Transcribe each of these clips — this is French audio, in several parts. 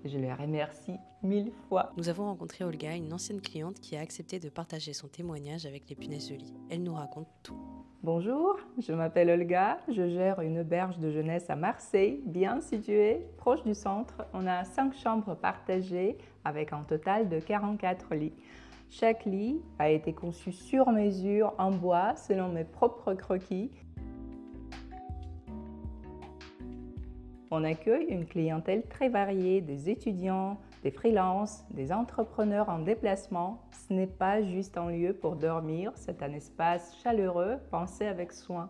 et je les remercie 1000 fois. Nous avons rencontré Olga, une ancienne cliente qui a accepté de partager son témoignage avec les punaises de lit. Elle nous raconte tout. Bonjour, je m'appelle Olga, je gère une auberge de jeunesse à Marseille, bien située, proche du centre. On a 5 chambres partagées avec un total de 44 lits. Chaque lit a été conçu sur mesure en bois selon mes propres croquis. On accueille une clientèle très variée, des étudiants, des freelances, des entrepreneurs en déplacement. Ce n'est pas juste un lieu pour dormir, c'est un espace chaleureux, pensé avec soin.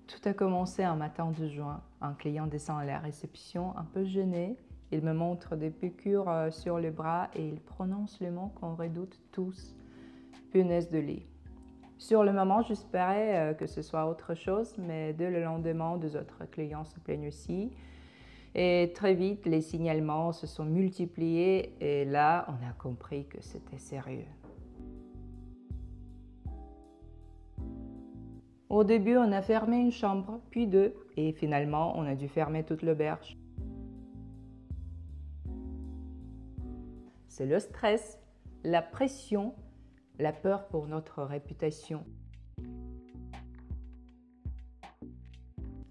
Tout a commencé un matin de juin. Un client descend à la réception un peu gêné. Il me montre des piqûres sur le bras et il prononce le mot qu'on redoute tous, punaise de lit. Sur le moment, j'espérais que ce soit autre chose, mais dès le lendemain, 2 autres clients se plaignent aussi. Et très vite, les signalements se sont multipliés et là, on a compris que c'était sérieux. Au début, on a fermé une chambre, puis 2, et finalement, on a dû fermer toute l'auberge. C'est le stress, la pression, la peur pour notre réputation.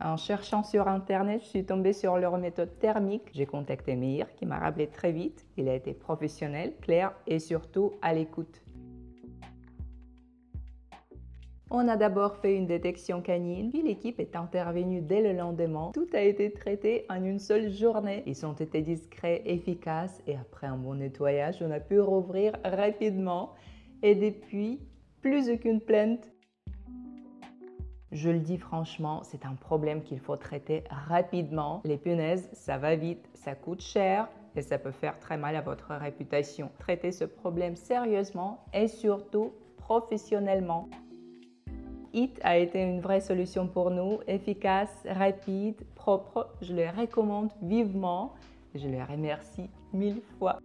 En cherchant sur Internet, je suis tombée sur leur méthode thermique. J'ai contacté Meir qui m'a rappelé très vite. Il a été professionnel, clair et surtout à l'écoute. On a d'abord fait une détection canine, puis l'équipe est intervenue dès le lendemain. Tout a été traité en une seule journée. Ils ont été discrets, efficaces et après un bon nettoyage, on a pu rouvrir rapidement. Et depuis, plus aucune plainte. Je le dis franchement, c'est un problème qu'il faut traiter rapidement. Les punaises, ça va vite, ça coûte cher et ça peut faire très mal à votre réputation. Traitez ce problème sérieusement et surtout professionnellement. Hit a été une vraie solution pour nous, efficace, rapide, propre. Je le recommande vivement. Je les remercie 1000 fois.